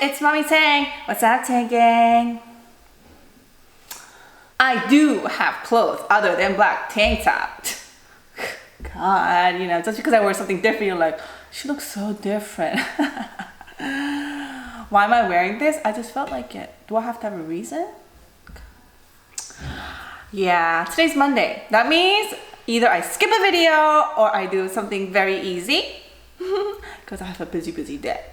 it's Mommy Tang. What's up, Tang Gang? I do have clothes other than black tank top. God, you know, just because I wear something different, you're like, she looks so different. Why am I wearing this? I just felt like it. Do I have to have a reason? Yeah, today's Monday. That means either I skip a video or I do something very easy because I have a busy day.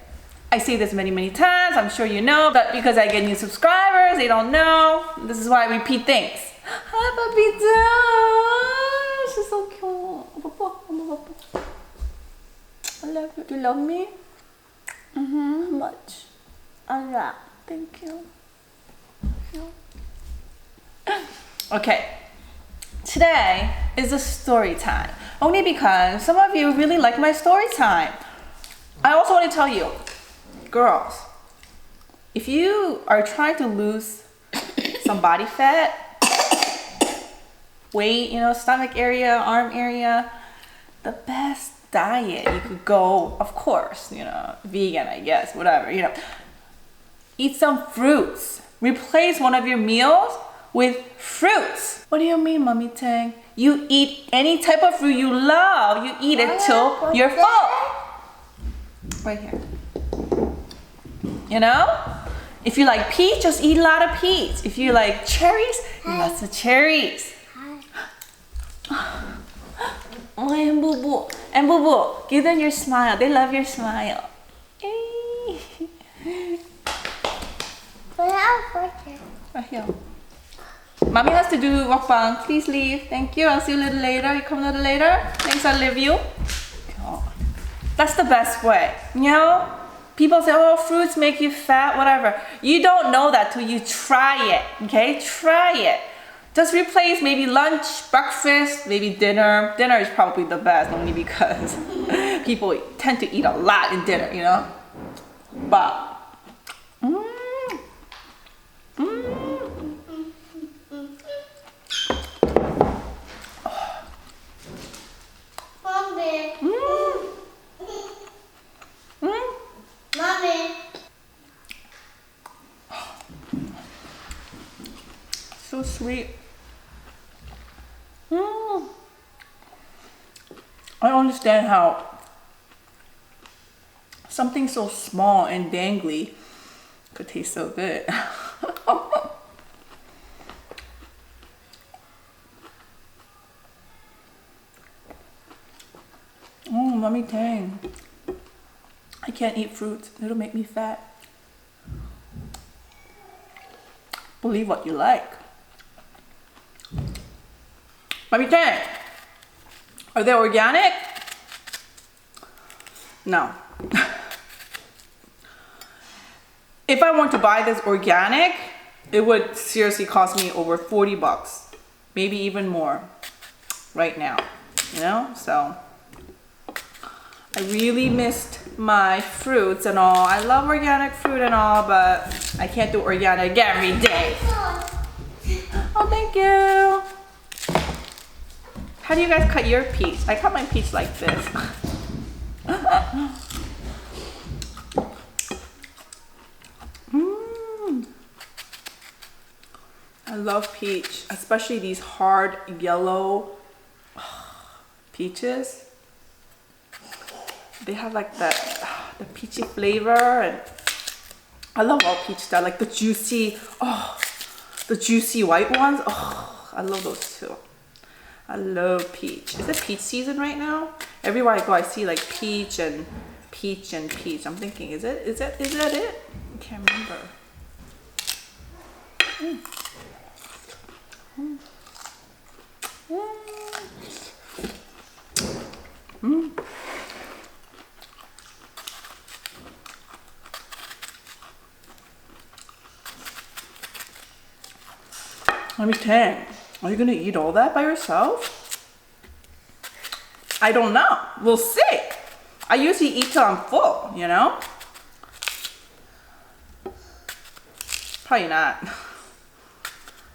I say this many times, I'm sure you know, but because I get new subscribers, they don't know. This is why I repeat things. Hi, Papita. She's so cute. I love you. Do you love me? How much? A lot. Thank you. Okay. Today is a story time. Only because some of you really like my story time. I also want to tell you, girls, if you are trying to lose some body fat, weight, you know, stomach area, arm area, the best diet you could go, of course, you know, vegan, I guess, whatever, you know, eat some fruits. Replace one of your meals with fruits. What do you mean, Mommy Tang? You eat any type of fruit you love. You eat it till you're full. Right here. You know? If you like peach, just eat a lot of peach. If you like cherries, eat lots of cherries. Oh, and Boo Boo. And Boo Boo, give them your smile. They love your smile. Right here. Mommy has to do mukbang. Please leave. Thank you. I'll see you a little later. You come a little later. Thanks, I love you. Oh. That's the best way. You know? People say, oh, fruits make you fat, whatever. You don't know that till you try it. Okay? Try it. Just replace maybe lunch, breakfast, maybe dinner. Dinner is probably the best, only because people tend to eat a lot in dinner, you know? But, so sweet. I don't understand how something so small and dangly could taste so good. Mommy Tang. I can't eat fruits. It'll make me fat. Believe what you like. Mommy Tang, are they organic? No. If I want to buy this organic, it would seriously cost me over 40 bucks. Maybe even more right now, you know? So I really missed my fruits and all. I love organic fruit and all, but I can't do organic every day. Oh, thank you. How do you guys cut your peach? I cut my peach like this. I love peach, especially these hard yellow peaches. They have like the peachy flavor, and I love all peach style, like the juicy white ones. Oh, I love those too. I love peach. Is it peach season right now? Everywhere I go, I see like peach and peach and peach. I'm thinking, is that it? I can't remember. Mommy Tang, are you gonna eat all that by yourself? I don't know. We'll see. I usually eat till I'm full, you know? Probably not.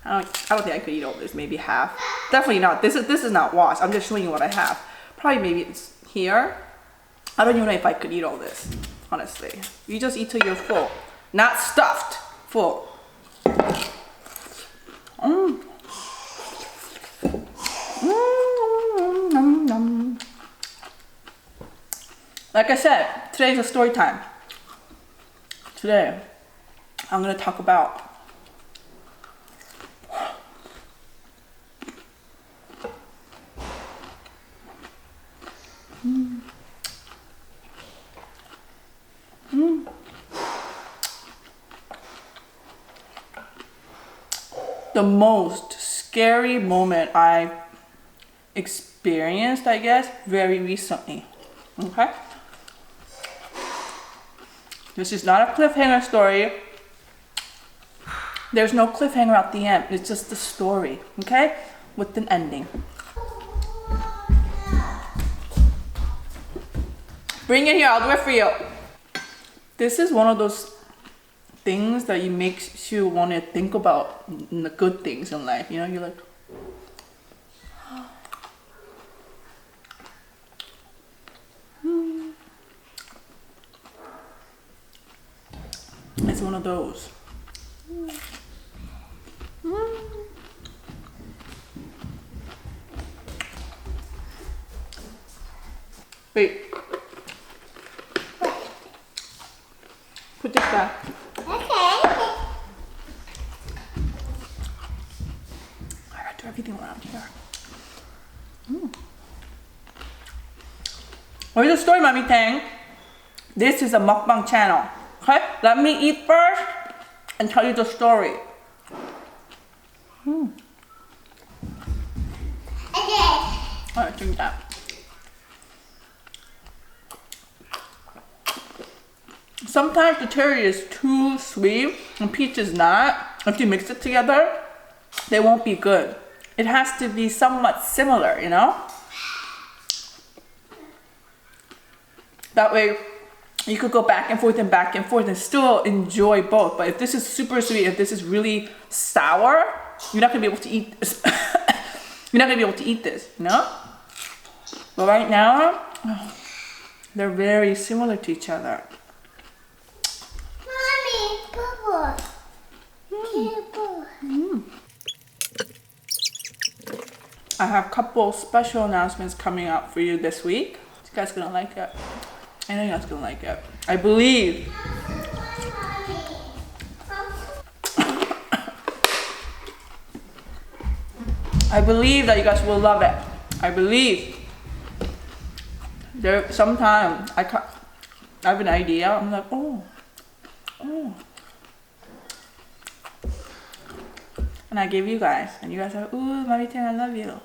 I don't think I could eat all this. Maybe half. Definitely not. This is not washed. I'm just showing you what I have. Probably maybe it's here. I don't even know if I could eat all this, honestly. You just eat till you're full. not stuffed, full. Mm. Like I said, today's a story time. Today, I'm gonna talk about the most scary moment I experienced, I guess, very recently. Okay? This is not a cliffhanger story. There's no cliffhanger at the end. It's just the story, okay? With an ending. Bring it here, I'll do it for you. This is one of those things that makes you want to think about the good things in life. You know, you're like, it's one of those. Wait. Put this back. Okay. I gotta do everything around here. Where's the story, Mommy Tang? This is a mukbang channel. Okay? Let me eat first and tell you the story. Okay. Alright, drink that. Sometimes the cherry is too sweet and peach is not. If you mix it together, they won't be good. It has to be somewhat similar, you know? That way you could go back and forth and still enjoy both. But if this is super sweet, if this is really sour, you're not gonna be able to eat this. You're not gonna be able to eat this, you know? But right now, they're very similar to each other. Mommy, bubble. I have a couple special announcements coming up for you this week. You guys gonna like it. I know you guys gonna like it. I believe. I believe that you guys will love it. I believe. There, sometimes I have an idea. I'm like, oh. And I give you guys, and you guys are, ooh, Mommy Tang, I love you.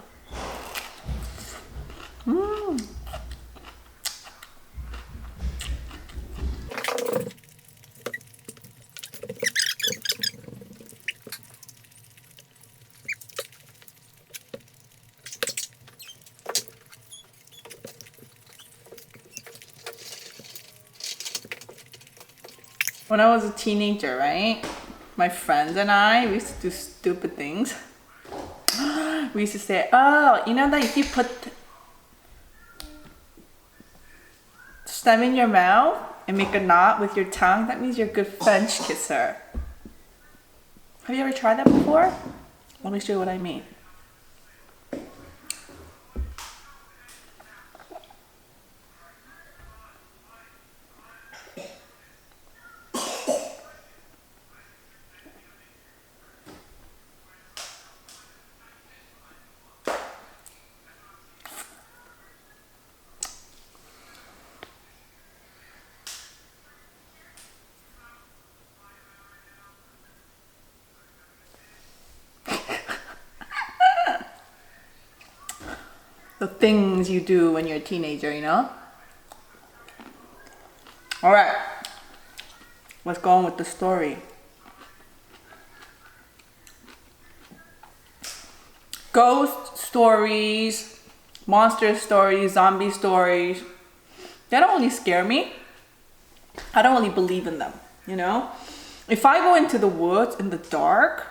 When I was a teenager, right? My friends and I, we used to do stupid things. We used to say, oh, you know that if you put stem in your mouth and make a knot with your tongue, that means you're a good French kisser. Have you ever tried that before? Let me show you what I mean. The things you do when you're a teenager, you know? Alright, let's go on with the story. Ghost stories, monster stories, zombie stories, they don't really scare me. I don't really believe in them, you know? If I go into the woods in the dark,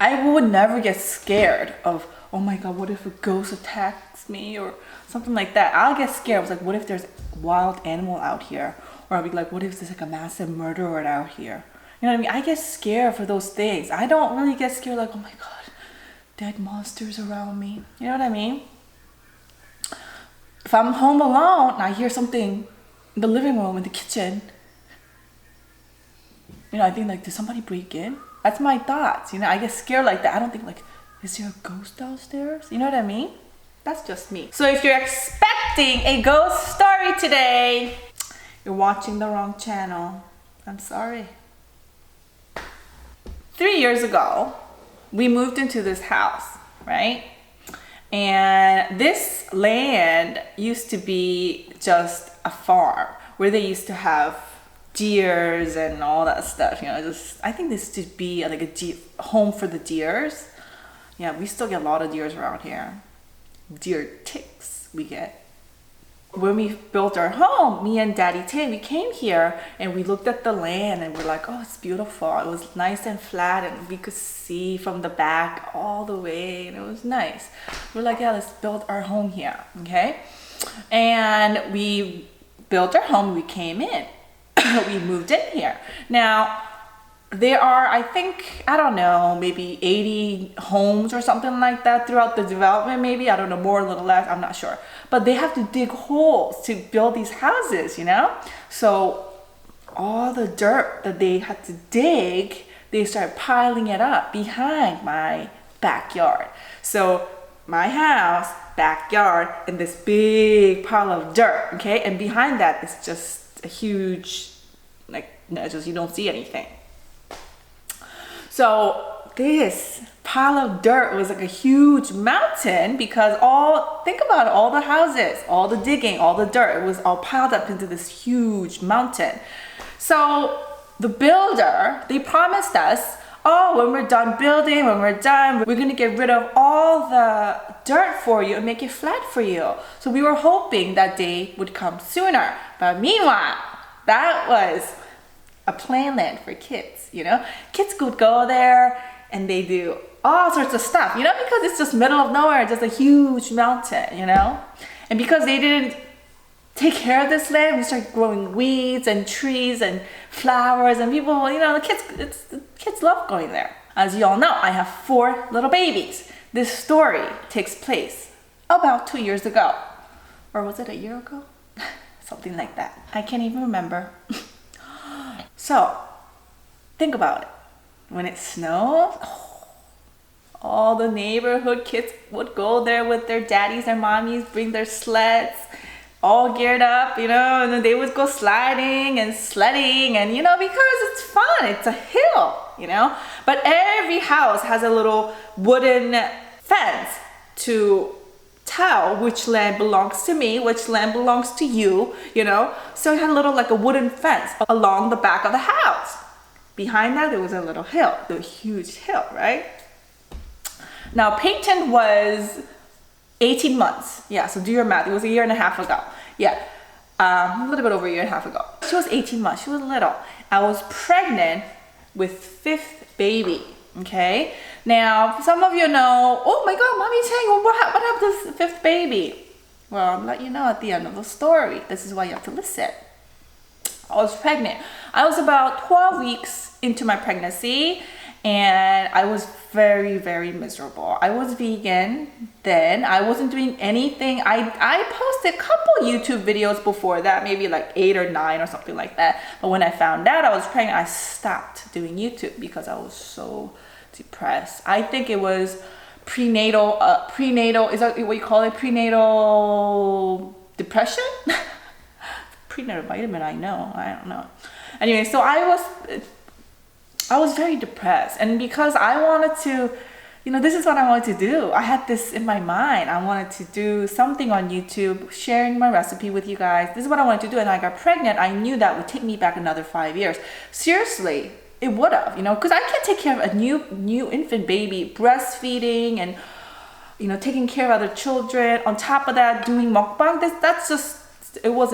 I would never get scared of, oh my god, what if a ghost attacks me or something like that. I'll get scared. I was like, what if there's a wild animal out here? Or I'll be like, what if there's like a massive murderer out here? You know what I mean? I get scared for those things. I don't really get scared like, oh my God, dead monsters around me. You know what I mean? If I'm home alone and I hear something in the living room, in the kitchen, you know, I think like, did somebody break in? That's my thoughts. You know, I get scared like that. I don't think like, is there a ghost downstairs? You know what I mean? That's just me. So if you're expecting a ghost story today, you're watching the wrong channel. I'm sorry. 3 years ago, we moved into this house, right? And this land used to be just a farm where they used to have deers and all that stuff. You know, just I think this used to be like a home for the deers. Yeah, we still get a lot of deers around here. Deer ticks we get. When we built our home, me and Daddy Tay, we came here and we looked at the land and we're like, oh, it's beautiful. It was nice and flat and we could see from the back all the way and it was nice. We're like, yeah, let's build our home here, okay? And we built our home, we came in. We moved in here. Now, there are, I think, I don't know, maybe 80 homes or something like that throughout the development, maybe. I don't know, more, a little less, I'm not sure. But they have to dig holes to build these houses, you know? So all the dirt that they had to dig, they started piling it up behind my backyard. So my house, backyard, and this big pile of dirt, okay? And behind that is just a huge, like, just you don't see anything. So this pile of dirt was like a huge mountain because think about it, all the houses, all the digging, all the dirt, it was all piled up into this huge mountain. So the builder, they promised us, oh, when we're done building, when we're done, we're gonna get rid of all the dirt for you and make it flat for you. So we were hoping that day would come sooner. But meanwhile, that was a planned land for kids, you know? Kids could go there and they do all sorts of stuff, you know, because it's just middle of nowhere, just a huge mountain, you know? And because they didn't take care of this land, we started growing weeds and trees and flowers and people, you know, the kids love going there. As you all know, I have 4 little babies. This story takes place about 2 years ago. Or was it a year ago? Something like that. I can't even remember. So, think about it. When it snows, all the neighborhood kids would go there with their daddies and mommies, bring their sleds, all geared up, you know, and then they would go sliding and sledding and, you know, because it's fun, it's a hill, you know. But every house has a little wooden fence to tell which land belongs to me, which land belongs to you, you know. So it had a little like a wooden fence along the back of the house. Behind that, there was a little hill, the huge hill, right? Now, Peyton was 18 months. Yeah, so do your math. It was a year and a half ago. Yeah, a little bit over a year and a half ago. She was 18 months. She was little. I was pregnant with 5th baby, okay? Now, some of you know, oh my God, Mommy Tang, what happened to this 5th baby? Well, I'll let you know at the end of the story. This is why you have to listen. I was pregnant. I was about 12 weeks into my pregnancy and I was very, very miserable. I was vegan then. I wasn't doing anything. I posted a couple YouTube videos before that, maybe like 8 or 9 or something like that. But when I found out I was pregnant, I stopped doing YouTube because I was so depressed. I think it was prenatal, is that what you call it? Prenatal depression? Prenatal vitamin, I don't know. Anyway, so I was very depressed, and because I wanted to, you know, this is what I wanted to do. I had this in my mind. I wanted to do something on YouTube, sharing my recipe with you guys. This is what I wanted to do, and I got pregnant. I knew that would take me back another 5 years. Seriously, it would have, you know, because I can't take care of a new infant baby, breastfeeding and, you know, taking care of other children. On top of that, doing mukbang. That's just, it was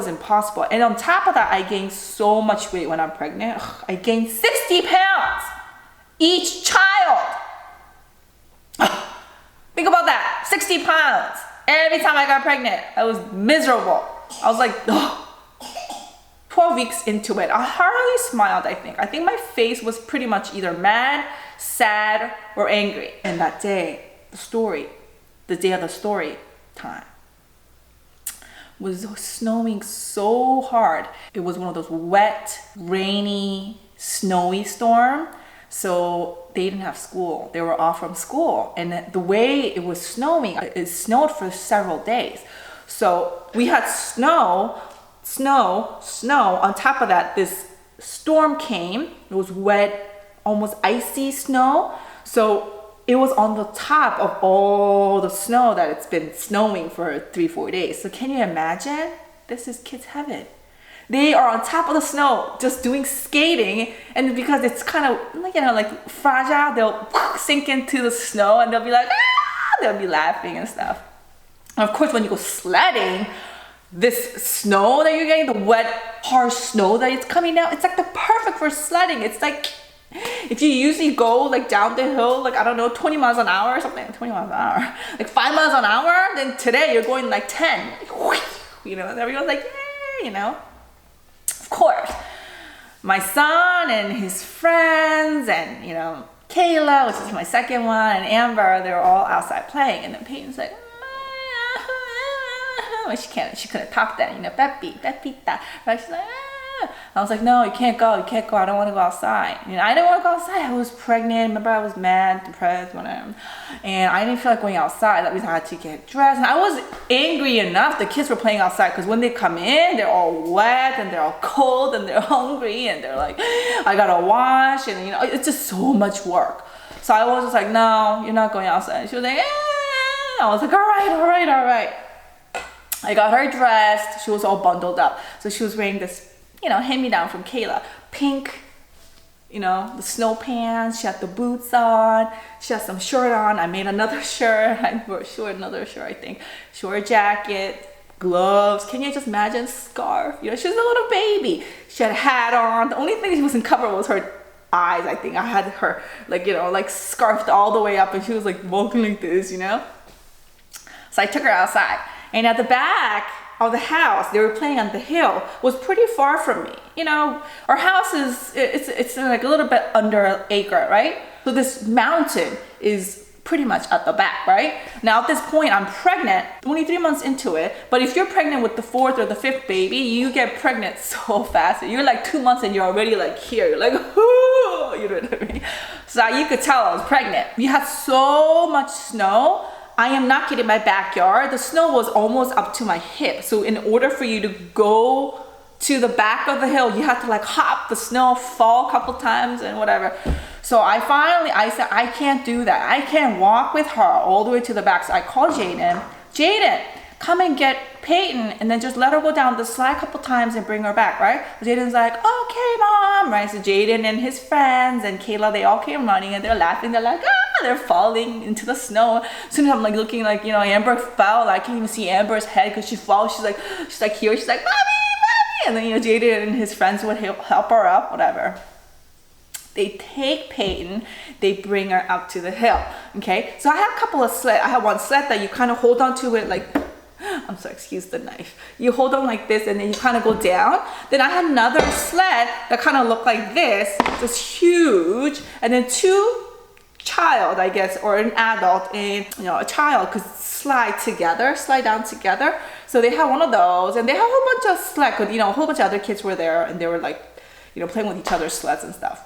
impossible. And on top of that, I gained so much weight when I'm pregnant. Ugh, I gained 60 pounds each child. Ugh, think about that, 60 pounds. Every time I got pregnant, I was miserable. I was like, ugh. 12 weeks into it, I hardly smiled, I think. I think my face was pretty much either mad, sad, or angry. And that day, the day of the story time, was snowing so hard. It was one of those wet, rainy, snowy storm. So they didn't have school. They were off from school. And the way it was snowing, it snowed for several days. So we had snow. On top of that, this storm came. It was wet, almost icy snow. So it was on the top of all the snow that it's been snowing for 3-4 days. So can you imagine? This is kids' heaven. They are on top of the snow, just doing skating, and because it's kind of, like fragile, they'll sink into the snow, and they'll be like, ah! They'll be laughing and stuff. And of course, when you go sledding, this snow that you're getting, the wet, harsh snow that it's coming down, it's like the perfect for sledding. It's like, if you usually go like down the hill, like, I don't know, 20 miles an hour or something, 20 miles an hour, like 5 miles an hour, then today you're going like 10, and everyone's like, yeah, Of course, my son and his friends and, Kayla, which is my second one, and Amber, they were all outside playing, and then Peyton's like, she couldn't talk that, Pepita, right? She's like, I was like, no, you can't go, I don't want to go outside. I didn't want to go outside. I was pregnant. Remember, I was mad, depressed, whatever. And I didn't feel like going outside. That means I had to get dressed. And I was angry enough. The kids were playing outside because when they come in, they're all wet and they're all cold and they're hungry and they're like, I gotta wash. And, it's just so much work. So I was just like, no, you're not going outside. She was like, I was like, all right. I got her dressed. She was all bundled up. So she was wearing this, hand-me-down from Kayla. Pink, the snow pants. She had the boots on. She had some shirt on. I made another shirt. She wore another shirt, I think. She wore a jacket, gloves. Can you just imagine? Scarf. She was a little baby. She had a hat on. The only thing she wasn't covered was her eyes, I think. I had her, scarfed all the way up, and she was, walking like this, So I took her outside. And at the back of the house, they were playing on the hill, was pretty far from me. Our house it's like a little bit under an acre, right? So this mountain is pretty much at the back, right? Now at this point, I'm pregnant, 23 months into it. But if you're pregnant with the 4th or the 5th baby, you get pregnant so fast. You're 2 months and you're already here. You're like, whoo, you know what I mean? So you could tell I was pregnant. We had so much snow. I am not kidding, my backyard, the snow was almost up to my hip. So in order for you to go to the back of the hill, you have to hop the snow, fall a couple times and whatever. So I said, I can't do that. I can't walk with her all the way to the back. So I called Jaden, come and get Peyton and then just let her go down the slide a couple times and bring her back, right? Jaden's like, okay, mom, right? So Jaden and his friends and Kayla, they all came running and they're laughing. They're like, they're falling into the snow. As soon as I'm looking Amber fell. I can't even see Amber's head because she falls. She's like here. She's like, mommy. And then, Jaden and his friends would help her up, whatever. They take Peyton, they bring her up to the hill, okay? So I have a couple of sleds. I have one sled that you kind of hold on to it I'm sorry, excuse the knife. You hold on like this and then you kind of go down. Then I had another sled that kind of looked like this. It's huge. And then two child, I guess, or an adult and a child could slide down together. So they had one of those and they had a whole bunch of sled, because a whole bunch of other kids were there and they were playing with each other's sleds and stuff.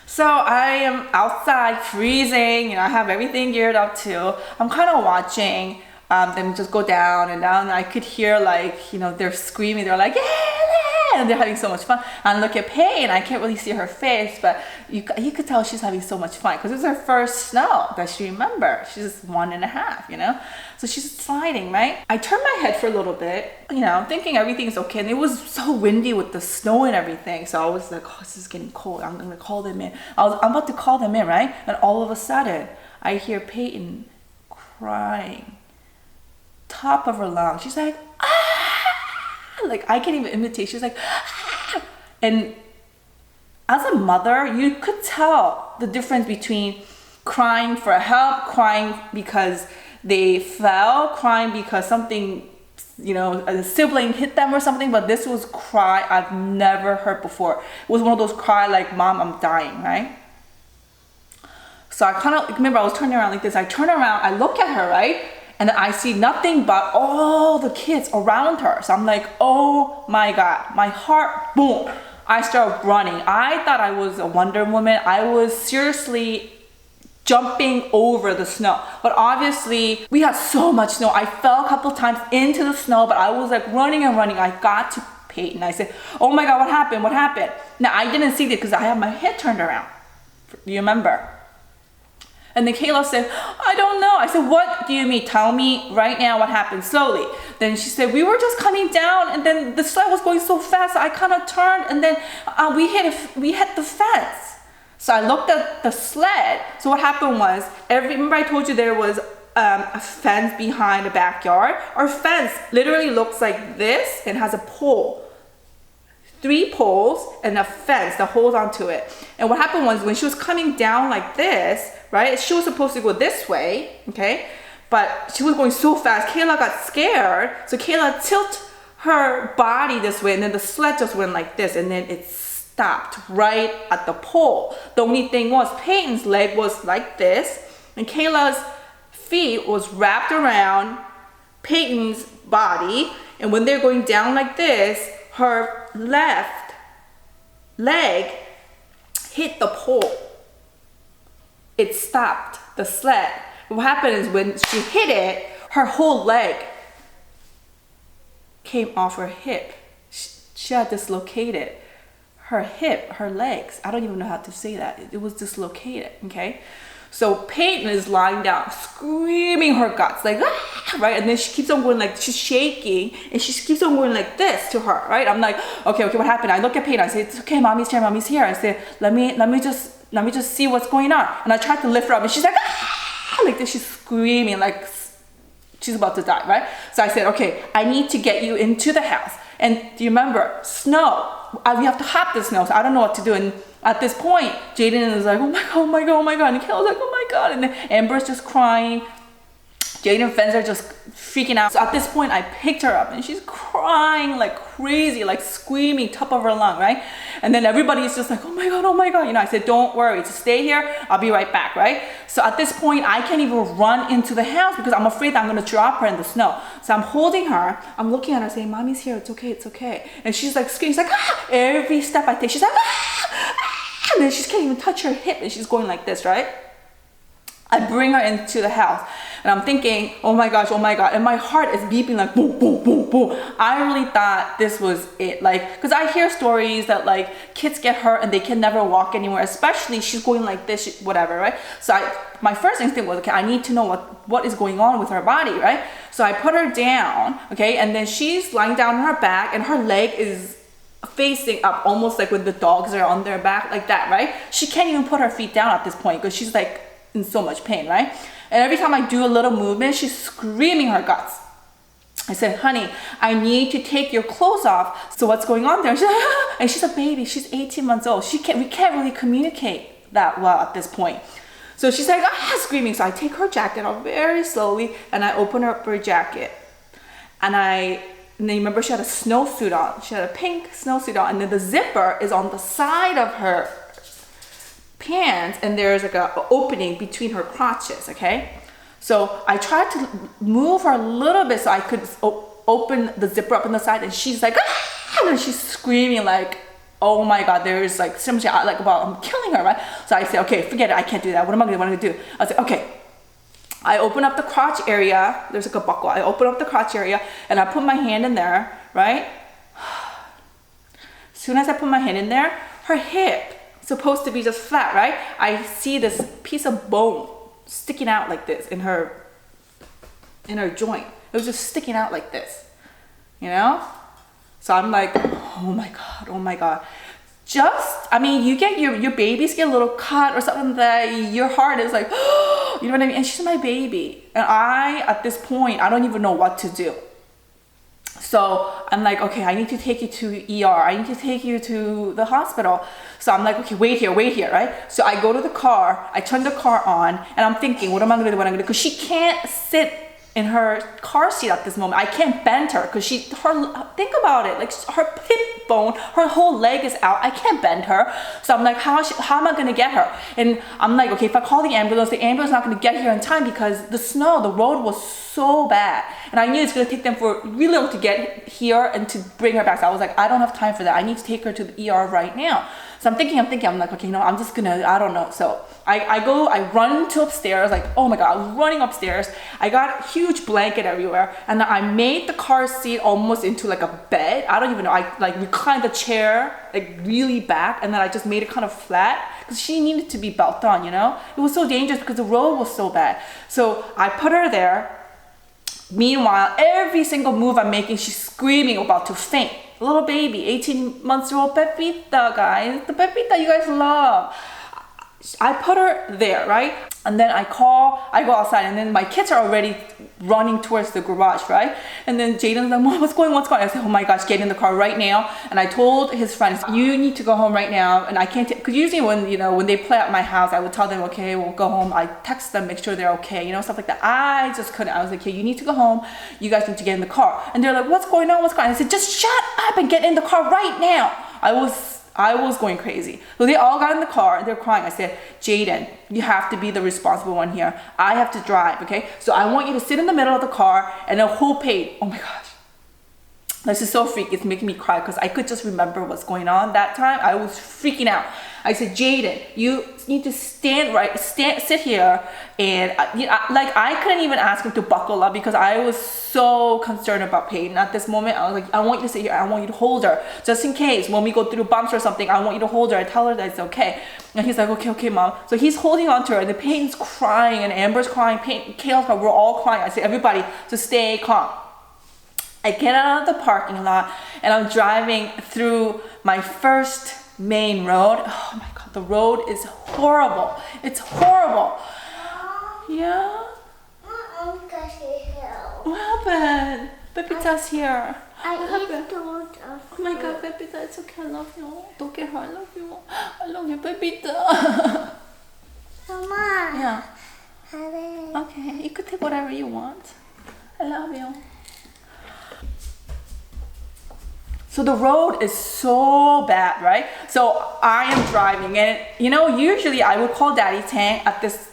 So I am outside freezing, I have everything geared up too. I'm kind of watching them just go down and down. I could hear they're screaming. They're like, yeah, and they're having so much fun. And look at Payne. I can't really see her face, but you could tell she's having so much fun because it was her first snow that she remembered. She's 1.5, So she's sliding, right? I turned my head for a little bit, thinking everything's okay. And it was so windy with the snow and everything. So I was like, oh, this is getting cold. I'm going to call them in. I'm about to call them in, right? And all of a sudden, I hear Peyton crying. Top of her lungs. She's like, ah! I can't even imitate. She's like, ah! And as a mother, you could tell the difference between crying for help, crying because they fell, crying because something a sibling hit them or something, but this was cry I've never heard before. It was one of those cry like, Mom, I'm dying, right? So I kind of remember I was turning around like this. I turn around, I look at her, right? And I see nothing but all the kids around her. So I'm like, oh my God, my heart, boom. I start running. I thought I was a Wonder Woman. I was seriously jumping over the snow. But obviously, we had so much snow. I fell a couple times into the snow, but I was like running and running. I got to Peyton. I said, oh my God, what happened? What happened? Now, I didn't see it because I had my head turned around. Do you remember? And then Kayla said, I don't know. I said, what do you mean? Tell me right now what happened slowly. Then she said, we were just coming down and then the sled was going so fast. I kind of turned and then we hit the fence. So I looked at the sled. So what happened was, remember I told you there was a fence behind the backyard? Our fence literally looks like this and has a pole. 3 poles and a fence that holds onto it. And what happened was when she was coming down like this, right? She was supposed to go this way, okay? But she was going so fast, Kayla got scared. So Kayla tilted her body this way and then the sled just went like this and then it stopped right at the pole. The only thing was Peyton's leg was like this and Kayla's feet was wrapped around Peyton's body. And when they're going down like this, her left leg hit the pole. It stopped the sled. What happened is when she hit it, her whole leg came off her hip. She had dislocated her hip, her legs. I don't even know how to say that. It was dislocated, okay? So Peyton is lying down, screaming her guts, like, ah, right? And then she keeps on going like, she's shaking, and she keeps on going like this to her, right? I'm like, okay, what happened? I look at Peyton, I say, it's okay, mommy's here. I say, let me just see what's going on. And I tried to lift her up, and she's like, ah, like this, she's screaming, like she's about to die, right? So I said, okay, I need to get you into the house. And do you remember, snow, we have to hop the snow, so I don't know what to do. And at this point, Jaden is like, oh my God. And Kayla's like, oh my God. And then Amber's just crying. Jaden and Fencer just freaking out. So at this point, I picked her up and she's crying like crazy, like screaming top of her lung, right? And then everybody's just like, oh my God. I said, don't worry, just stay here. I'll be right back, right? So at this point, I can't even run into the house because I'm afraid that I'm going to drop her in the snow. So I'm holding her. I'm looking at her saying, mommy's here. It's okay. And she's like screaming. She's like, ah! Every step I take, she's like, ah! And then she can't even touch her hip and she's going like this, right? I bring her into the house and I'm thinking, oh my gosh. And my heart is beeping like boom, boom, boom, boom. I really thought this was it. Like, cause I hear stories that like kids get hurt and they can never walk anywhere, especially she's going like this, whatever, right? So my first instinct was, okay, I need to know what is going on with her body, right? So I put her down, okay? And then she's lying down on her back and her leg is facing up, almost like when the dogs are on their back, like that, right? She can't even put her feet down at this point because she's like in so much pain, right? And every time I do a little movement, she's screaming her guts. I said, honey, I need to take your clothes off. So what's going on there? She's like, ah! And she's a baby. She's 18 months old. We can't really communicate that well at this point. So she's like, ah, screaming. So I take her jacket off very slowly and I open up her jacket. And then remember she had a snowsuit on. She had a pink snowsuit on. And then the zipper is on the side of her pants. And there's like an opening between her crotches, okay? So I tried to move her a little bit so I could open the zipper up on the side. And she's like, ah! And she's screaming like, oh my God, there's like so much, like, about I'm killing her, right? So I said, okay, forget it. I can't do that. What am I gonna do? I said, okay. I open up the crotch area. There's like a buckle. I open up the crotch area and I put my hand in there, right? As soon as I put my hand in there, her hip is supposed to be just flat, right? I see this piece of bone sticking out like this in her joint. It was just sticking out like this, you know? So I'm like, oh my God. You get your babies get a little cut or something that your heart is like, oh, you know what I mean? And she's my baby. And at this point, I don't even know what to do. So I'm like, okay, I need to take you to ER. I need to take you to the hospital. So I'm like, okay, wait here, right? So I go to the car, I turn the car on, and I'm thinking, what am I gonna do? Because she can't sit in her car seat at this moment. I can't bend her because think about it, like her hip bone, her whole leg is out. I can't bend her. So I'm like, how am I going to get her? And I'm like, okay, if I call the ambulance is not going to get here in time because the road was so bad. And I knew it's going to take them for really long to get here and to bring her back. So I was like, I don't have time for that. I need to take her to the ER right now. So I'm thinking, I'm like, okay, no, I'm just gonna, I don't know. So I run to upstairs, like, oh my God, I'm running upstairs. I got a huge blanket everywhere. And then I made the car seat almost into like a bed. I don't even know. I like reclined the chair like really back. And then I just made it kind of flat because she needed to be belted on, you know? It was so dangerous because the road was so bad. So I put her there. Meanwhile, every single move I'm making, she's screaming, about to faint. Little baby, 18 months old Pepita, guys. The Pepita you guys love. I put her there, right? And then I go outside, and then my kids are already running towards the garage, right? And then Jaden's like, Mom, what's going on? I said, oh my gosh, get in the car right now. And I told his friends, you need to go home right now. And I can't, because usually when they play at my house, I would tell them, okay, we'll go home. I text them, make sure they're okay, stuff like that. I just couldn't. I was like, okay, you need to go home. You guys need to get in the car. And they're like, what's going on? I said, just shut up and get in the car right now. I was going crazy. So they all got in the car and they're crying. I said, Jaden, you have to be the responsible one here. I have to drive, okay? So I want you to sit in the middle of the car and the whole page. Oh my gosh. This is so freaky. It's making me cry because I could just remember what's going on that time. I was freaking out. I said, Jaden, you need to sit here. And I couldn't even ask him to buckle up because I was so concerned about Peyton at this moment. I was like, I want you to sit here. I want you to hold her. Just in case when we go through bumps or something, I want you to hold her. I tell her that it's okay. And he's like, okay, Mom. So he's holding on to her and the Peyton's crying and Amber's crying, Kayla's crying. We're all crying. I said, everybody, just stay calm. I get out of the parking lot and I'm driving through my first main road. Oh my God, the road is horrible. It's horrible. Yeah? What happened? Pepita's here. Oh my God, Pepita, it's okay. I love you. Don't get her. I love you. I love you, Pepita. Mama. Yeah. Okay, you could take whatever you want. I love you. So the road is so bad, right? So I am driving and usually I would call Daddy Tang at this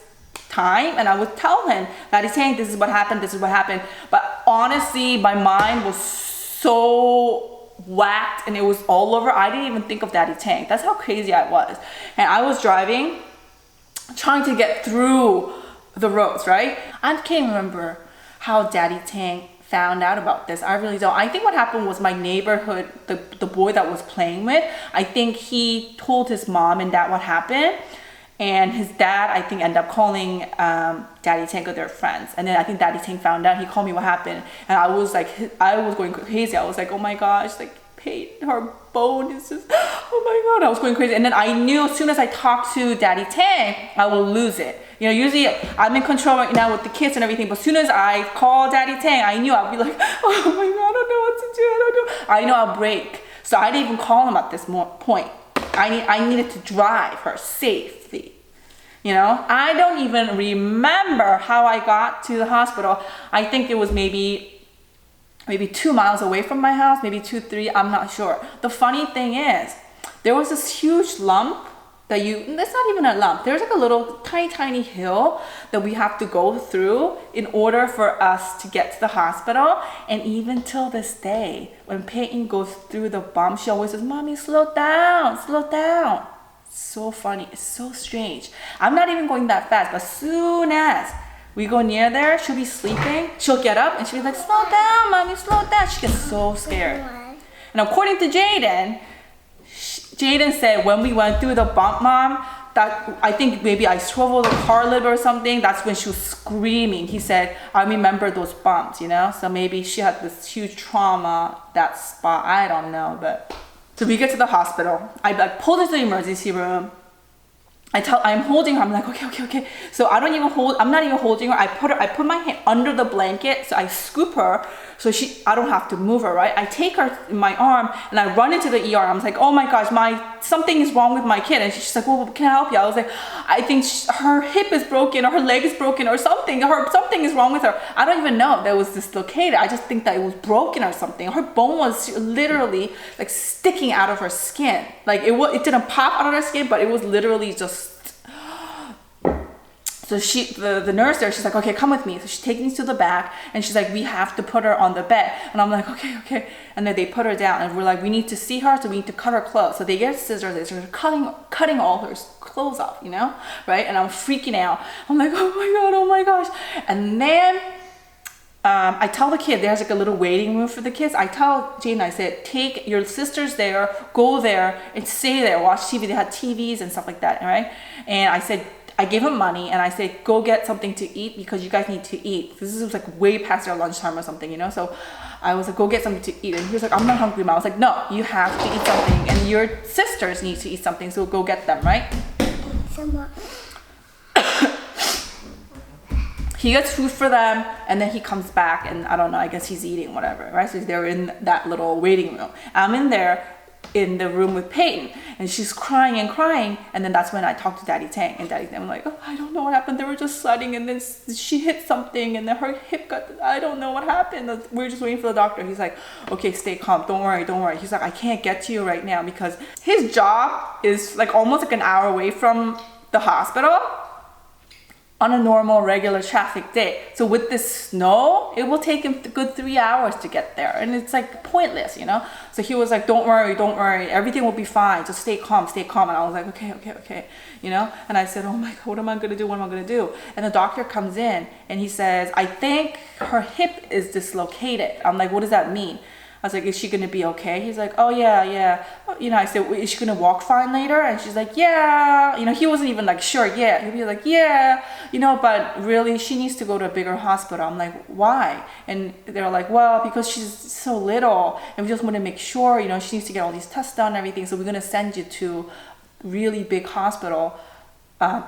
time and I would tell him, Daddy Tang, this is what happened. But honestly, my mind was so whacked and it was all over. I didn't even think of Daddy Tang. That's how crazy I was. And I was driving, trying to get through the roads, right? I can't remember how Daddy Tang found out about this. I really don't. I think what happened was my neighborhood, the boy that was playing with, I think he told his mom and dad what happened. And his dad, I think, ended up calling Daddy Tang or their friends. And then I think Daddy Tang found out. He called me what happened. And I was going crazy. I was like, oh my gosh, like, Peyton, her bone is just, oh my God. I was going crazy. And then I knew as soon as I talked to Daddy Tang, I will lose it. Usually I'm in control right now with the kids and everything. But as soon as I call Daddy Tang, I knew I'd be like, oh my God, I don't know what to do. I know I'll break. So I didn't even call him at this point. I needed to drive her safely. I don't even remember how I got to the hospital. I think it was maybe 2 miles away from my house, maybe 2, 3, I'm not sure. The funny thing is, there was this huge lump that's not even a lump. There's like a little tiny hill that we have to go through in order for us to get to the hospital. And even till this day, when Peyton goes through the bump, she always says, Mommy, slow down. It's so funny. It's so strange. I'm not even going that fast, but as soon as we go near there, she'll be sleeping. She'll get up and she'll be like, slow down, Mommy, slow down. She gets so scared. And according to Jaden said when we went through the bump, Mom, that I think maybe I swiveled the car lid or something. That's when she was screaming. He said, I remember those bumps, So maybe she had this huge trauma, that spot. I don't know, but. So we get to the hospital. I pulled into the emergency room. I'm holding her. I'm like, okay. So I'm not even holding her. I put my hand under the blanket. So I scoop her so I don't have to move her, right? I take her in my arm and I run into the ER. I'm like, oh my gosh, my something is wrong with my kid. And she's like, well, can I help you? I was like, I think her hip is broken or her leg is broken or something. Something is wrong with her. I don't even know that it was dislocated. I just think that it was broken or something. Her bone was literally like sticking out of her skin. Like it didn't pop out of her skin, but it was literally just. So the nurse there, she's like, okay, come with me. So she takes me to the back and she's like, we have to put her on the bed. And I'm like, okay. And then they put her down and we're like, we need to see her, so we need to cut her clothes. So they get scissors, they start cutting all her clothes off, right? And I'm freaking out. I'm like, oh my gosh. And then I tell the kid, there's like a little waiting room for the kids. I tell Jane, I said, take your sisters there, go there and stay there, watch TV. They had TVs and stuff like that, right? And I said, I gave him money and I said, go get something to eat because you guys need to eat. This was like way past their lunchtime or something, So I was like, go get something to eat. And he was like, I'm not hungry, Mom. I was like, no, you have to eat something and your sisters need to eat something, so go get them, right? He gets food for them and then he comes back and I don't know, I guess he's eating whatever, right? So they're in that little waiting room. I'm in there in the room with Peyton and she's crying and then that's when I talked to Daddy Tang and Daddy Tang was like, oh, I don't know what happened, they were just sledding and then she hit something and then her hip got, I don't know what happened, we're just waiting for the doctor. He's like, okay, stay calm, don't worry. He's like, I can't get to you right now because his job is like almost like an hour away from the hospital on a normal regular traffic day. So with this snow, it will take him a good 3 hours to get there. And it's like pointless, So he was like, don't worry. Everything will be fine. Just stay calm. And I was like, okay. And I said, oh my God, what am I gonna do? And the doctor comes in and he says, I think her hip is dislocated. I'm like, what does that mean? I was like, is she gonna be okay? He's like, oh yeah. I said, is she gonna walk fine later? And she's like, yeah. He wasn't even like sure yet. He'd be like, yeah. But really, she needs to go to a bigger hospital. I'm like, why? And they're like, well, because she's so little, and we just want to make sure, she needs to get all these tests done and everything. So we're gonna send you to really big hospital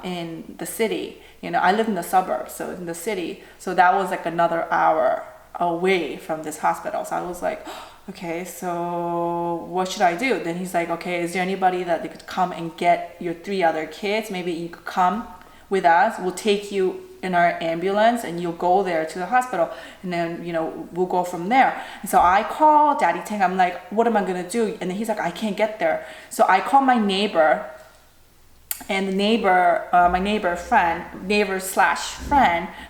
in the city. I live in the suburbs, so in the city. So that was like another hour away from this hospital. So I was like, okay, so what should I do? Then he's like, okay, is there anybody that they could come and get your 3 other kids? Maybe you could come with us. We'll take you in our ambulance and you'll go there to the hospital and then, we'll go from there. And so I call Daddy Tang. I'm like, what am I gonna do? And then he's like, I can't get there. So I call my neighbor. And the neighbor, my neighbor/friend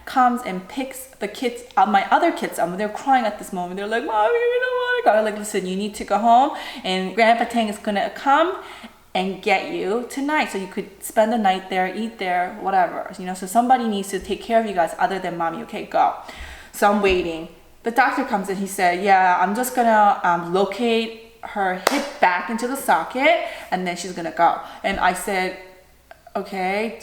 comes and picks the kids, my other kids up. They're crying at this moment. They're like, Mommy, you know what? I got like, listen, you need to go home and Grandpa Tang is gonna come and get you tonight. So you could spend the night there, eat there, whatever. So somebody needs to take care of you guys other than Mommy. Okay, go. So I'm waiting. The doctor comes in, he said, yeah, I'm just gonna locate her hip back into the socket and then she's gonna go. And I said, okay,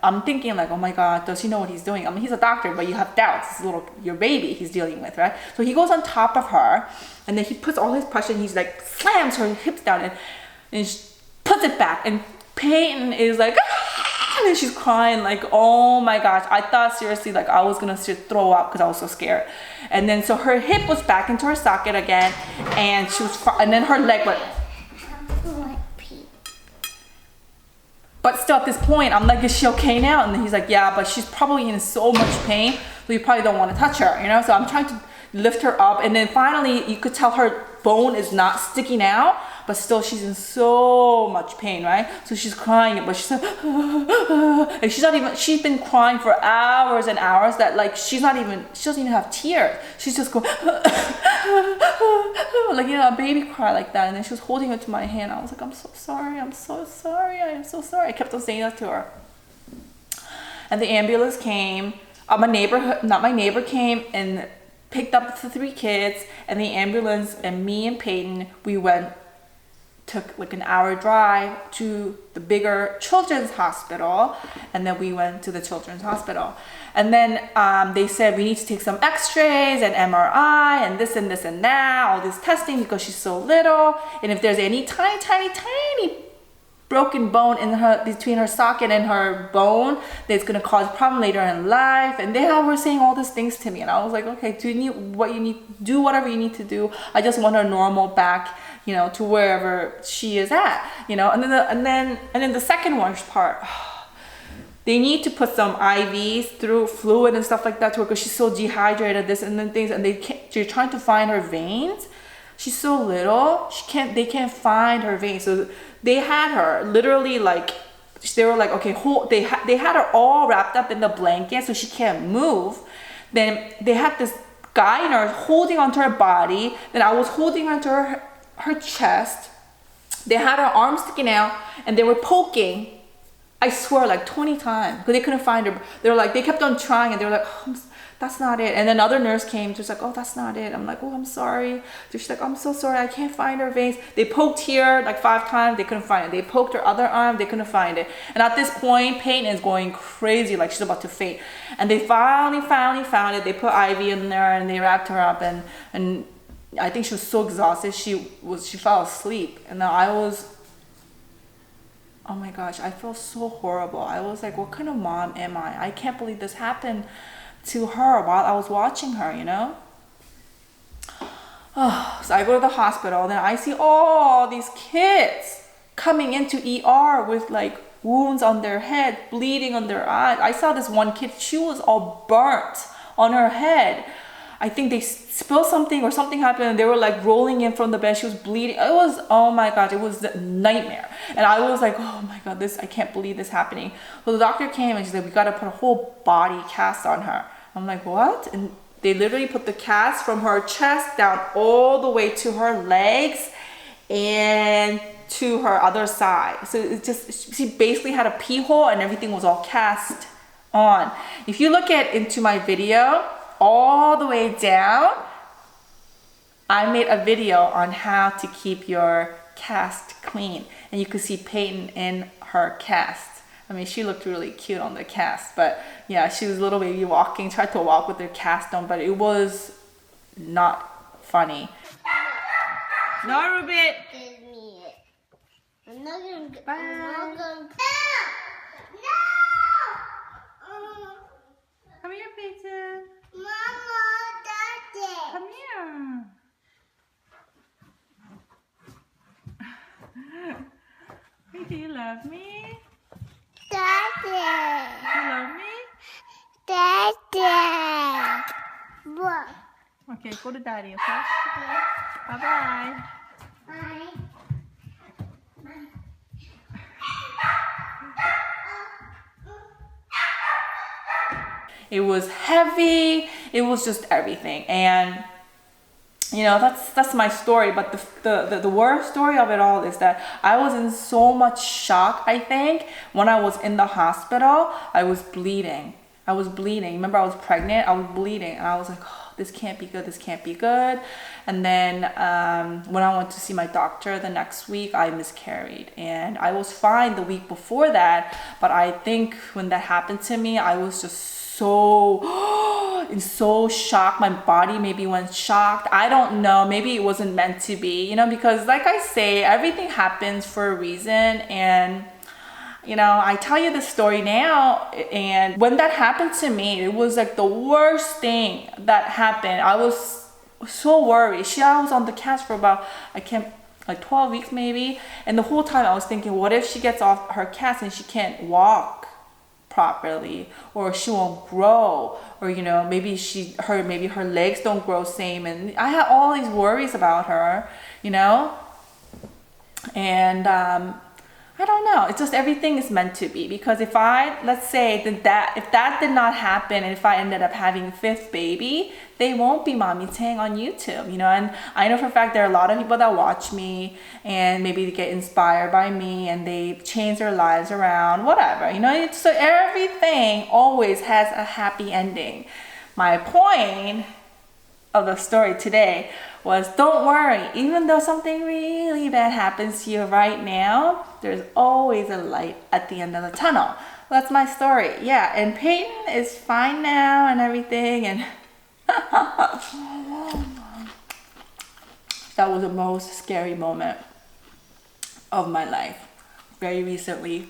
I'm thinking like, oh my God, does he know what he's doing? I mean, he's a doctor, but you have doubts. It's your baby he's dealing with, right? So he goes on top of her and then he puts all his pressure and he's like slams her hips down and she puts it back and Peyton is like, ah! And she's crying like, oh my gosh. I thought seriously like I was gonna throw up because I was so scared. And then so her hip was back into her socket again and and then her leg went. But still at this point, I'm like, is she okay now? And then he's like, yeah, but she's probably in so much pain, so you probably don't want to touch her, So I'm trying to lift her up. And then finally, you could tell her bone is not sticking out, but still she's in so much pain, right? So she's crying, but she's like, and she's been crying for hours and hours that like, she doesn't even have tears. She's just going, like, a baby cry like that. And then she was holding it to my hand. I was like, I'm so sorry. I am so sorry. I kept on saying that to her. And the ambulance came. My neighbor came and picked up the 3 kids and the ambulance, and me and Peyton, we took like an hour drive to the bigger children's hospital, and then we went to the children's hospital. And then they said we need to take some x-rays and MRI and this and that, all this testing because she's so little, and if there's any tiny broken bone between her socket and her bone that's going to cause a problem later in life. And they were saying all these things to me, and I was like, okay, do whatever you need to do. I just want a normal back you know, to wherever she is at, you know. And then the second worst part, they need to put some IVs through fluid and stuff like that to her because she's so dehydrated, this and then things, and they're trying to find her veins. She's so little, they can't find her veins. So they had her literally like, they were like, okay, they had her all wrapped up in the blanket so she can't move. Then they had this guy nurse holding onto her body. Then I was holding onto her chest. They had her arms sticking out and they were poking, I swear, like 20 times because they couldn't find her. They were like, they kept on trying and they were like, oh, that's not it. And then another nurse came, just like, oh, that's not it. I'm like, oh, I'm sorry. So she's like, I'm so sorry, I can't find her veins. They poked here like 5 times, they couldn't find it. They poked her other arm, they couldn't find it. And at this point, Peyton is going crazy, like she's about to faint. And they finally found it. They put IV in there and they wrapped her up, and I think she was so exhausted, she fell asleep. And then I was, oh my gosh, I felt so horrible. I was like, what kind of mom am I? I can't believe this happened to her while I was watching her, you know? Oh, so I go to the hospital, then I see all these kids coming into ER with like wounds on their head, bleeding on their eyes. I saw this one kid, she was all burnt on her head. I think they spilled something or something happened and they were like rolling in from the bed. She was bleeding. It was, oh my God, it was a nightmare. And I was like, oh my God, I can't believe this happening. So the doctor came and she said, we got to put a whole body cast on her. I'm like, what? And they literally put the cast from her chest down all the way to her legs and to her other side. So it just, she basically had a pee hole and everything was all cast on. If you look into my video, all the way down, I made a video on how to keep your cast clean. And you could see Peyton in her cast. I mean, she looked really cute on the cast, but yeah, she was a little baby walking, tried to walk with her cast on, but it was not funny. No, Rubit. Give me it. I'm not gonna. Bye. I'm not gonna. No! Come here, Peyton. Mama, Daddy. Come here. Hey, do you love me? Daddy. You love me? Daddy. What? Okay, go to daddy, okay? Bye-bye. Bye. It was heavy. It was just everything. And you know, that's my story. But the worst story of it all is that I was in so much shock, I think. When I was in the hospital, I was bleeding. Remember, I was pregnant. I was bleeding. And I was like, oh, this can't be good. This can't be good. And then when I went to see my doctor the next week, I miscarried. And I was fine the week before that. But I think when that happened to me, I was just so shocked. My body maybe went shocked. I don't know. Maybe it wasn't meant to be, you know, because like I say, everything happens for a reason. And, you know, I tell you this story now. And when that happened to me, it was like the worst thing that happened. I was so worried. I was on the cast for about, like 12 weeks maybe. And the whole time I was thinking, what if she gets off her cast and she can't walk properly, or she won't grow, or you know, maybe her legs don't grow same. And I had all these worries about her, you know. And I don't know, it's just everything is meant to be. Because if let's say if that did not happen, and if I ended up having a 5th baby, they won't be Mommy Tang on YouTube, you know. And I know for a fact there are a lot of people that watch me and maybe they get inspired by me and they change their lives around, whatever, you know. So everything always has a happy ending. My point of the story today was, don't worry, even though something really bad happens to you right now, there's always a light at the end of the tunnel. That's my story. Yeah, and Peyton is fine now and everything, and that was the most scary moment of my life very recently.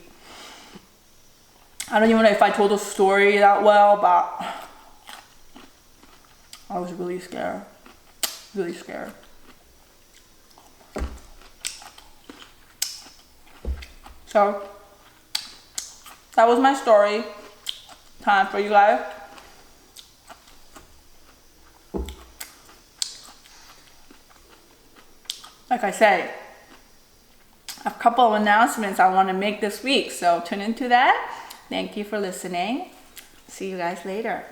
I don't even know if I told the story that well, but I was really scared. Really scared. So that was my story time for you guys. Like I said, a couple of announcements I want to make this week, so tune into that. Thank you for listening. See you guys later.